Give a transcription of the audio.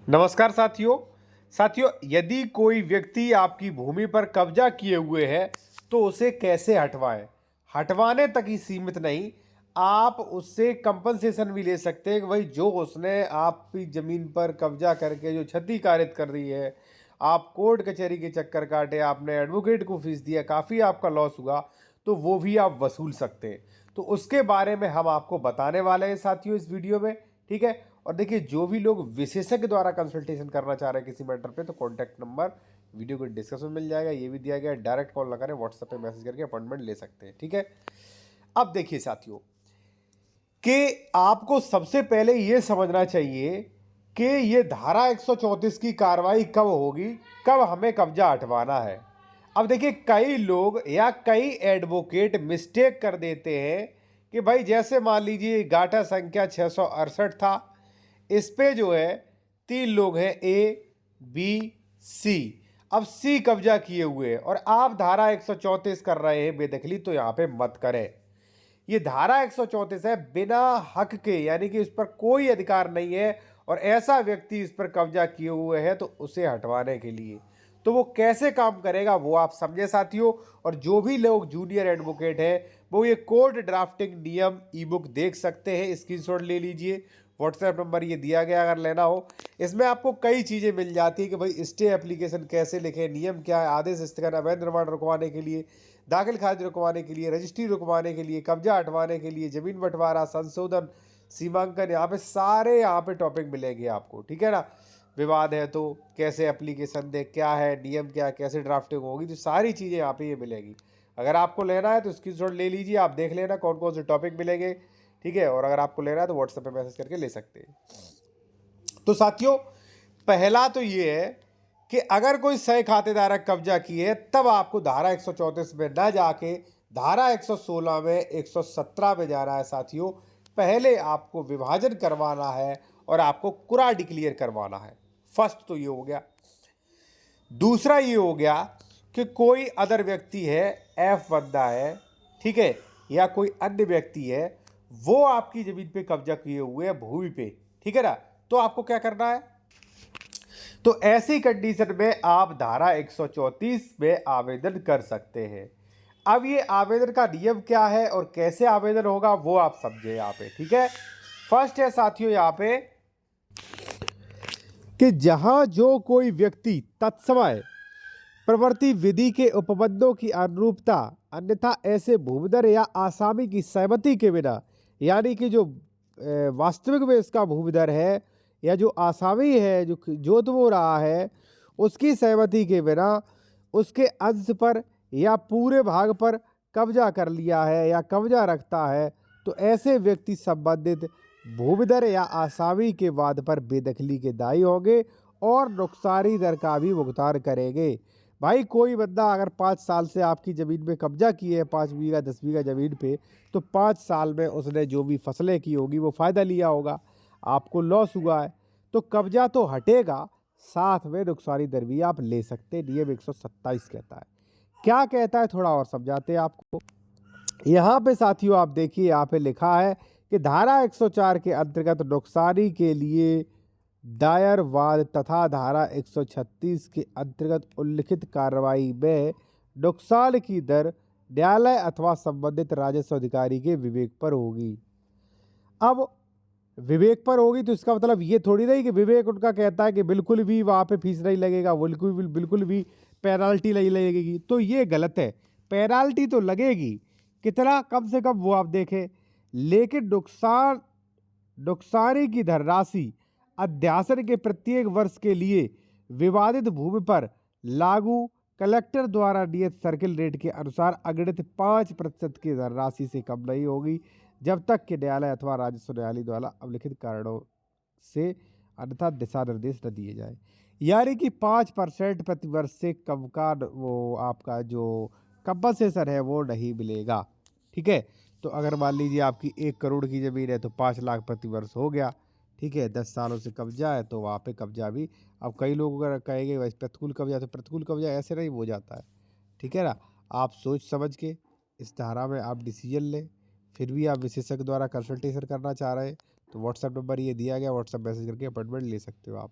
नमस्कार साथियों, यदि कोई व्यक्ति आपकी भूमि पर कब्जा किए हुए है तो उसे कैसे हटवाएं। हटवाने तक ही सीमित नहीं, आप उससे कंपनसेशन भी ले सकते हैं कि भाई जो उसने आपकी ज़मीन पर कब्जा करके जो क्षति कारित कर रही है, आप कोर्ट कचहरी के चक्कर काटे, आपने एडवोकेट को फीस दिया, काफ़ी आपका लॉस हुआ, तो वो भी आप वसूल सकते हैं। तो उसके बारे में हम आपको बताने वाले हैं साथियों इस वीडियो में। ठीक है। और देखिए, जो भी लोग विशेषज्ञ द्वारा कंसल्टेशन करना चाह रहे हैं किसी मैटर पे, तो कॉन्टैक्ट नंबर वीडियो को डिस्क्रिप्शन में मिल जाएगा, ये भी दिया गया है। डायरेक्ट कॉल ना करें, व्हाट्सएप पे मैसेज करके अपॉइंटमेंट ले सकते हैं। ठीक है। अब देखिए साथियों, कि आपको सबसे पहले ये समझना चाहिए कि ये धारा 134 की कार्रवाई कब होगी, कब हमें कब्जा हटवाना है। अब देखिए, कई लोग या कई एडवोकेट मिस्टेक कर देते हैं कि भाई जैसे मान लीजिए गाटा संख्या 668 था, इस पे जो है 3 लोग हैं, ए बी सी। अब सी कब्जा किए हुए हैं और आप धारा 134 कर रहे हैं बेदखली, तो यहाँ पे मत करें। ये धारा 134 है, बिना हक के, यानी कि उस पर कोई अधिकार नहीं है और ऐसा व्यक्ति इस पर कब्जा किए हुए है तो उसे हटवाने के लिए। तो वो कैसे काम करेगा वो आप समझे साथियों। और जो भी लोग जूनियर एडवोकेट हैं वो ये कोर्ट ड्राफ्टिंग नियम ई बुक देख सकते हैं, स्क्रीनशॉट ले लीजिए। व्हाट्सएप नंबर ये दिया गया अगर लेना हो। इसमें आपको कई चीज़ें मिल जाती है कि भाई स्टे एप्लीकेशन कैसे लिखें, नियम क्या है, आदेश स्थगन, अवैध निर्माण रुकवाने के लिए, दाखिल खारिज रुकवाने के लिए, रजिस्ट्री रुकवाने के लिए, कब्जा हटवाने के लिए, जमीन बंटवारा, संशोधन, सीमांकन, यहाँ पे सारे यहाँ पे टॉपिक मिलेंगे आपको। ठीक है ना। विवाद है तो कैसे एप्लीकेशन दे, क्या है नियम, क्या कैसे ड्राफ्टिंग होगी, तो सारी चीज़ें यहाँ पे ये मिलेगी। अगर आपको लेना है तो स्क्रीनशॉट ले लीजिए, आप देख लेना कौन कौन से टॉपिक मिलेंगे। ठीक है। और अगर आपको लेना है तो व्हाट्सएप पे मैसेज करके ले सकते हैं। तो साथियों, पहला तो ये है कि अगर कोई सह खातेदारक कब्जा की है तब आपको धारा 134 में न जाके धारा 116 में 117 में जाना है साथियों। पहले आपको विभाजन करवाना है और आपको कुरा डिक्लेयर करवाना है। फर्स्ट तो ये हो गया। दूसरा ये हो गया कि कोई अदर व्यक्ति है, एफ बंदा है, ठीक है, या कोई अन्य व्यक्ति है, वो आपकी जमीन पे कब्जा किए हुए है, भूमि पे। ठीक है ना। तो आपको क्या करना है, तो ऐसी कंडीशन में आप धारा 134 में आवेदन कर सकते हैं। अब ये आवेदन का नियम क्या है और कैसे आवेदन होगा वो आप समझे यहाँ पे। ठीक है। फर्स्ट है साथियों यहाँ पे कि जहां जो कोई व्यक्ति तत्समय प्रवृत्ति विधि के उपबंधों की अनुरूपता, अन्यथा ऐसे भूमिदर या आसामी की सहमति के बिना, यानी कि जो वास्तविक में इसका भूमिदर है या जो आसामी है, जो जोत बो रहा है, उसकी सहमति के बिना उसके अंश पर या पूरे भाग पर कब्जा कर लिया है या कब्जा रखता है, तो ऐसे व्यक्ति संबंधित भूमिदर या आसामी के वाद पर बेदखली के दायी होंगे और नुकसानी दर का भी भुगतान करेंगे। भाई कोई बंदा अगर 5 साल से आपकी ज़मीन पे कब्जा किए है, 5 बीघा 10 बीघा ज़मीन पे, तो 5 साल में उसने जो भी फसलें की होगी वो फ़ायदा लिया होगा, आपको लॉस हुआ है, तो कब्जा तो हटेगा, साथ में नुकसानी दर भी आप ले सकते हैं। नियम 127 कहता है। क्या कहता है थोड़ा और समझाते हैं आपको। यहाँ पे साथियों आप देखिए, यहाँ पे लिखा है कि धारा 104 के अंतर्गत नुकसानी के लिए दायर वाद तथा धारा 136 के अंतर्गत उल्लिखित कार्रवाई में नुकसान की दर न्यायालय अथवा संबंधित राजस्व अधिकारी के विवेक पर होगी। अब विवेक पर होगी तो इसका मतलब ये थोड़ी नहीं कि विवेक उनका कहता है कि बिल्कुल भी वहाँ पे फीस नहीं लगेगा, बिल्कुल भी पेनाल्टी नहीं लगेगी, तो ये गलत है। पेनाल्टी तो लगेगी, कितना, कम से कम वो आप देखें, लेकिन नुकसानी की धनराशि अध्यासन के प्रत्येक वर्ष के लिए विवादित भूमि पर लागू कलेक्टर द्वारा नियत सर्किल रेट के अनुसार अगणित 5% की धनराशि से कम नहीं होगी, जब तक कि न्यायालय अथवा राजस्व न्यायालय द्वारा अभिलिखित कारणों से अन्यथा दिशा निर्देश न दिए जाए। यानी कि 5% प्रति वर्ष से कम का वो आपका जो कंपनसेशन है वो नहीं मिलेगा। ठीक है। तो अगर मान लीजिए आपकी 1 करोड़ की ज़मीन है तो 5 लाख प्रति वर्ष हो गया। ठीक है। 10 सालों से कब्जा है तो वहाँ पे कब्जा भी, अब कई लोग अगर कहेंगे वैसे प्रतिकूल कब्जा, तो प्रतिकूल कब्जा ऐसे नहीं हो जाता है। ठीक है ना। आप सोच समझ के इस धारा में आप डिसीजन लें। फिर भी आप विशेषज्ञ द्वारा कंसल्टेशन करना चाह रहे हैं तो व्हाट्सएप नंबर ये दिया गया, व्हाट्सएप मैसेज करके अपॉइंटमेंट ले सकते हो आप।